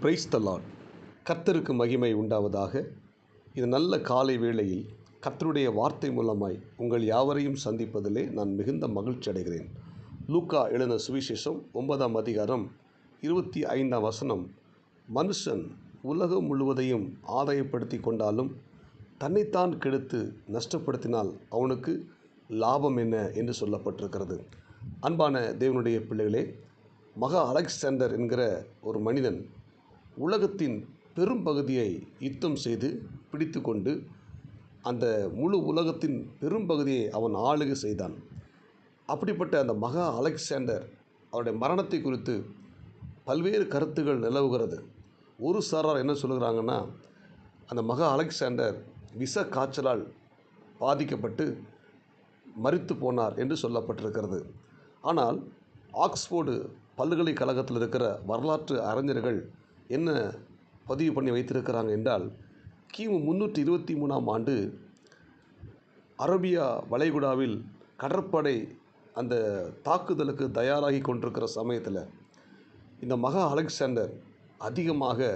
Praise the Lord. கர்த்தருக்கு மகிமை உண்டாவதாக. இது நல்ல காலை வேளையில் கர்த்தருடைய வார்த்தை மூலமாய் உங்கள் யாவரையும் சந்திப்பதிலே நான் மிகுந்த மகிழ்ச்சி அடைகிறேன். லூக்கா எழுதின சுவிசேஷம் 9ஆம் அதிகாரம் 25ஆம் வசனம். மனுஷன் உலகம் முழுவதையும் ஆதாயப்படுத்தி கொண்டாலும் தன்னைத்தான் கெடுத்து நஷ்டப்படுத்தினால் அவனுக்கு லாபம் என்ன என்று சொல்லப்பட்டிருக்கிறது. அன்பான தேவனுடைய பிள்ளைகளே, மகா அலெக்சாண்டர் என்கிற ஒரு மனிதன் உலகத்தின் பெரும் பகுதியை யுத்தம் செய்து பிடித்து கொண்டு அந்த முழு உலகத்தின் பெரும் பகுதியை அவன் ஆளுகை செய்தான். அப்படிப்பட்ட அந்த மகா அலெக்சாண்டர் அவருடைய மரணத்தை குறித்து பல்வேறு கருத்துகள் நிலவுகிறது. ஒரு சாரார் என்ன சொல்லுகிறாங்கன்னா, அந்த மகா அலெக்சாண்டர் விஷ காய்ச்சலால் பாதிக்கப்பட்டு மரித்து போனார் என்று சொல்லப்பட்டிருக்கிறது. ஆனால் ஆக்ஸ்போர்டு பல்கலைக்கழகத்தில் இருக்கிற வரலாற்று அறிஞர்கள் என்ன பதிவு பண்ணி வைத்திருக்கிறாங்க என்றால், கிமு 323ஆம் ஆண்டு அரேபியா வளைகுடாவில் கடற்படை அந்த தாக்குதலுக்கு தயாராகி கொண்டிருக்கிற சமயத்தில் இந்த மகா அலெக்சாண்டர் அதிகமாக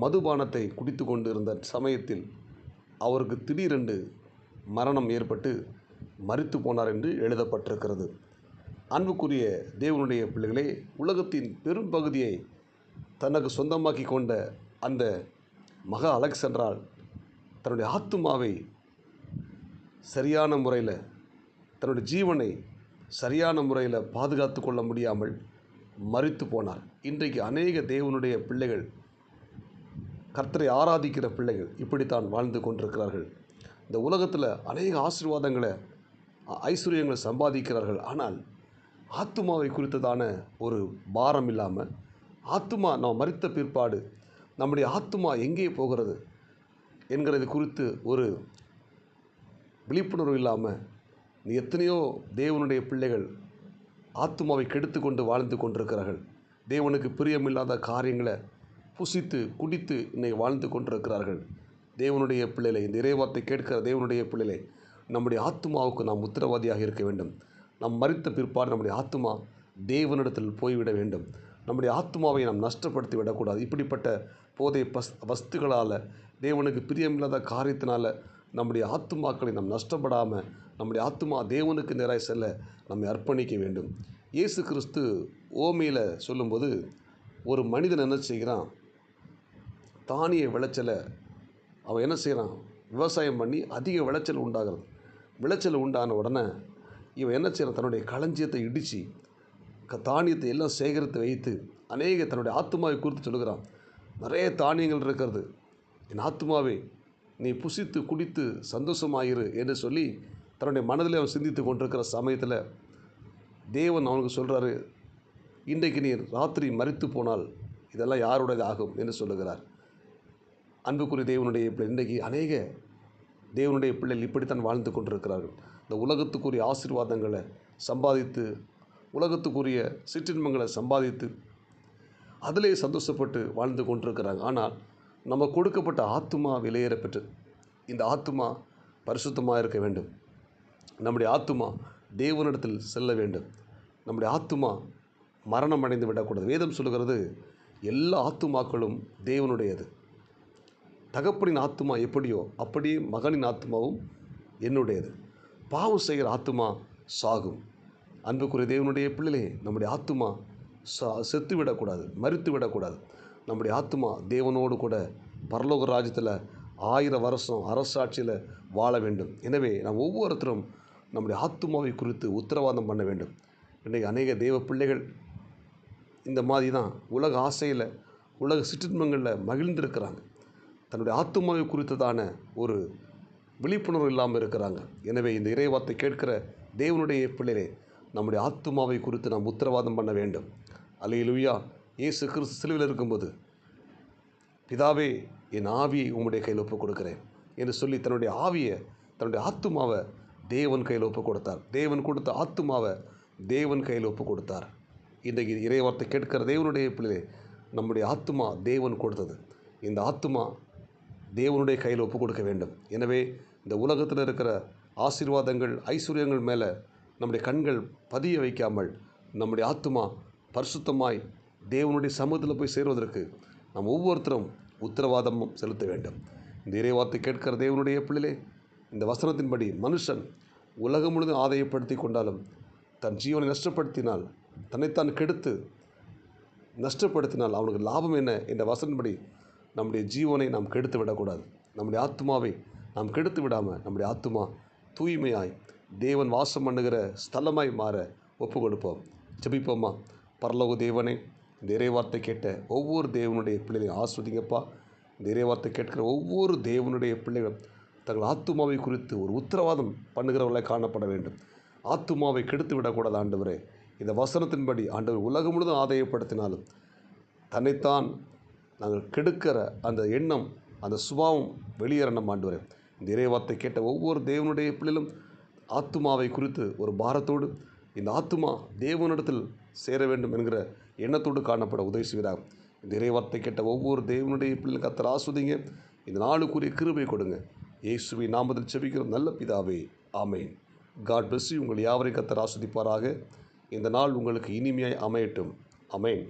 மதுபானத்தை குடித்து கொண்டு இருந்த சமயத்தில் அவருக்கு திடீரென்று மரணம் ஏற்பட்டு மரித்து போனார் என்று எழுதப்பட்டிருக்கிறது. அன்புக்குரிய தேவனுடைய பிள்ளைகளே, உலகத்தின் பெரும் பகுதியை தனக்கு சொந்தமாக்கி கொண்ட அந்த மகா அலெக்சாண்டரால் தன்னுடைய ஆத்துமாவை சரியான முறையில், தன்னுடைய ஜீவனை சரியான முறையில் பாதுகாத்து கொள்ள முடியாமல் மரித்து போனார். இன்றைக்கு அநேக தேவனுடைய பிள்ளைகள், கர்த்தரை ஆராதிக்கிற பிள்ளைகள் இப்படித்தான் வாழ்ந்து கொண்டிருக்கிறார்கள். இந்த உலகத்தில் அநேக ஆசீர்வாதங்களை, ஐஸ்வர்யங்களை சம்பாதிக்கிறார்கள். ஆனால் ஆத்துமாவை குறித்ததான ஒரு பாரம் இல்லாமல், ஆத்துமா நாம் மரித்த பிற்பாடு நம்முடைய ஆத்துமா எங்கே போகிறது என்கிறது குறித்து ஒரு விழிப்புணர்வு இல்லாமல் எத்தனையோ தேவனுடைய பிள்ளைகள் ஆத்துமாவை கெடுத்து கொண்டு வாழ்ந்து கொண்டிருக்கிறார்கள். தேவனுக்கு பிரியமில்லாத காரியங்களை புசித்து குடித்து இன்னைக்கு வாழ்ந்து கொண்டிருக்கிறார்கள். தேவனுடைய பிள்ளைகளை, இந்த இறைவார்த்தை கேட்கிற தேவனுடைய பிள்ளைகளை, நம்முடைய ஆத்துமாவுக்கு நாம் உத்தரவாதியாக இருக்க வேண்டும். நாம் மரித்த பிற்பாடு நம்முடைய ஆத்துமா தேவனிடத்தில் போய்விட வேண்டும். நம்முடைய ஆத்துமாவை நாம் நஷ்டப்படுத்தி விடக்கூடாது. இப்படிப்பட்ட போதை வஸ்துகளால், தேவனுக்கு பிரியமில்லாத காரியத்தினால் நம்முடைய ஆத்துமாக்களை நாம் நஷ்டப்படாமல் நம்முடைய ஆத்துமா தேவனுக்கு நேராக செல்ல நம்மை அர்ப்பணிக்க வேண்டும். இயேசு கிறிஸ்து ஓமையில் சொல்லும்போது, ஒரு மனிதன் என்ன செய்கிறான், தானிய விளைச்சலை அவன் என்ன செய்கிறான், விவசாயம் பண்ணி அதிக விளைச்சல் உண்டாகிறது. விளைச்சல் உண்டான உடனே இவன் என்ன செய்கிறான், தன்னுடைய களஞ்சியத்தை இடித்து தானியத்தை எல்லாம் சேகரித்து வைத்து அநேக தன்னுடைய ஆத்துமாவை குறித்து சொல்லுகிறான். நிறைய தானியங்கள் இருக்கிறது, என் ஆத்துமாவை நீ புசித்து குடித்து சந்தோஷமாயிரு என்று சொல்லி தன்னுடைய மனதில் அவன் சிந்தித்து கொண்டிருக்கிற சமயத்தில் தேவன் அவனுக்கு சொல்கிறாரு, இன்றைக்கு நீ ராத்திரி மரித்து போனால் இதெல்லாம் யாருடையது ஆகும் என்று சொல்லுகிறார். அன்புக்குரிய தேவனுடைய பிள்ளை, இன்றைக்கு அநேக தேவனுடைய பிள்ளைகள் இப்படித்தான் வாழ்ந்து கொண்டிருக்கிறார்கள். இந்த உலகத்துக்குரிய ஆசீர்வாதங்களை சம்பாதித்து, உலகத்துக்குரிய சிற்றின்பங்களை சம்பாதித்து அதிலே சந்தோஷப்பட்டு வாழ்ந்து கொண்டிருக்கிறாங்க. ஆனால் நம்ம கொடுக்கப்பட்ட ஆத்துமா விலையேற பெற்று, இந்த ஆத்துமா பரிசுத்தமாக இருக்க வேண்டும். நம்முடைய ஆத்துமா தேவனிடத்தில் செல்ல வேண்டும். நம்முடைய ஆத்துமா மரணம் அடைந்து விடக்கூடாது. வேதம் சொல்லுகிறது, எல்லா ஆத்துமாக்களும் தேவனுடையது. தகப்பனின் ஆத்துமா எப்படியோ அப்படியே மகனின் ஆத்துமாவும் என்னுடையது. பாவம் செய்கிற ஆத்துமா சாகும். அன்புக்குரிய தேவனுடைய பிள்ளைகளே, நம்முடைய ஆத்துமா செத்து விடக்கூடாது, மரித்து விடக்கூடாது. நம்முடைய ஆத்துமா தேவனோடு கூட பரலோக ராஜ்யத்தில் 1000 வருஷம் அரசாட்சியில் வாழ வேண்டும். எனவே நாம் ஒவ்வொருத்தரும் நம்முடைய ஆத்துமாவை குறித்து உத்தரவாதம் பண்ண வேண்டும். இன்றைக்கு அநேக தேவ பிள்ளைகள் இந்த மாதிரி தான் உலக ஆசையில், உலக சிற்றின்பங்களில் மகிழ்ந்திருக்கிறாங்க. தன்னுடைய ஆத்துமாவை குறித்ததான ஒரு விழிப்புணர்வு இல்லாமல் இருக்கிறாங்க. எனவே இந்த இறைவார்த்தை கேட்கிற தேவனுடைய பிள்ளைகளே, நம்முடைய ஆத்துமாவை குறித்து நாம் உத்தரவாதம் பண்ண வேண்டும். அல்லேலூயா. இயேசு கிறிஸ்து சிலுவையில் இருக்கும்போது, பிதாவே, என் ஆவியை உம்முடைய கையில் ஒப்புக் கொடுக்கிறேன் என்று சொல்லி தன்னுடைய ஆவியை, தன்னுடைய ஆத்துமாவை தேவன் கையில் ஒப்புக் கொடுத்தார். தேவன் கொடுத்த ஆத்துமாவை தேவன் கையில் ஒப்புக் கொடுத்தார். இன்றைக்கு இறைவார்த்தை கேட்கிற தேவனுடைய பிள்ளைகளே, நம்முடைய ஆத்துமா தேவன் கொடுத்தது. இந்த ஆத்துமா தேவனுடைய கையில் ஒப்புக் கொடுக்க வேண்டும். எனவே இந்த உலகத்தில் இருக்கிற ஆசீர்வாதங்கள், ஐஸ்வர்யங்கள் மேலே நம்முடைய கண்கள் பதிய வைக்காமல் நம்முடைய ஆத்துமா பரிசுத்தமாய் தேவனுடைய சமூகத்தில் போய் சேருவதற்கு நாம் ஒவ்வொருத்தரும் உத்தரவாதமும் செலுத்த வேண்டும். இந்த இறைவார்த்தை கேட்கிற தேவனுடைய பிள்ளைகளே, இந்த வசனத்தின்படி மனுஷன் உலகம் முழுதும் ஆதாயப்படுத்தி கொண்டாலும் தன் ஜீவனை நஷ்டப்படுத்தினால், தன்னைத்தான் கெடுத்து நஷ்டப்படுத்தினால் அவனுக்கு லாபம் என்ன என்ற வசனப்படி நம்முடைய ஜீவனை நாம் கெடுத்து விடக்கூடாது. நம்முடைய ஆத்மாவை நாம் கெடுத்து விடாமல் நம்முடைய ஆத்மா தூய்மையாய் தேவன் வாசம் பண்ணுகிற ஸ்தலமாய் மாற ஒப்பு கொடுப்போம். ஜெபிப்போமா. பரலோக தேவனே, இந்த இறைவார்த்தை கேட்ட ஒவ்வொரு தேவனுடைய பிள்ளைகளையும் ஆஸ்வதிங்கப்பா. இந்த இறைவார்த்தை கேட்கிற ஒவ்வொரு தேவனுடைய பிள்ளைகள் தங்கள் ஆத்துமாவை குறித்து ஒரு உத்தரவாதம் பண்ணுகிறவர்களை காணப்பட வேண்டும். ஆத்துமாவை கெடுத்து விடக்கூடாது ஆண்டவரே. இந்த வசனத்தின்படி ஆண்டவர் உலகம் முழுதும் ஆதாயப்படுத்தினாலும் தன்னைத்தான் நாங்கள் கெடுக்கிற அந்த எண்ணம், அந்த சுபாவம் வெளியேறணும் ஆண்டவரே. இந்த இறைவார்த்தை கேட்ட ஒவ்வொரு தேவனுடைய பிள்ளைகளும் ஆத்துமாவை குறித்து ஒரு பாரத்தோடு இந்த ஆத்துமா தேவனிடத்தில் சேர வேண்டும் என்கிற எண்ணத்தோடு காணப்பட உதவி செய்கிறார். இந்த இறைவார்த்தை கேட்ட ஒவ்வொரு தேவனுடைய பிள்ளைகளும் கர்த்தர் ஆஸ்வதிங்க. இந்த நாளுக்குரிய கிருபை கொடுங்க. இயேசுவின் நாமத்தில் ஜெபிக்கிறோம் நல்ல பிதாவே, ஆமென். God bless you. உங்கள் யாவரையும் கர்த்தர் ஆஸ்வதிப்பாராக. இந்த நாள் உங்களுக்கு இனிமையாய் அமையட்டும். ஆமென்.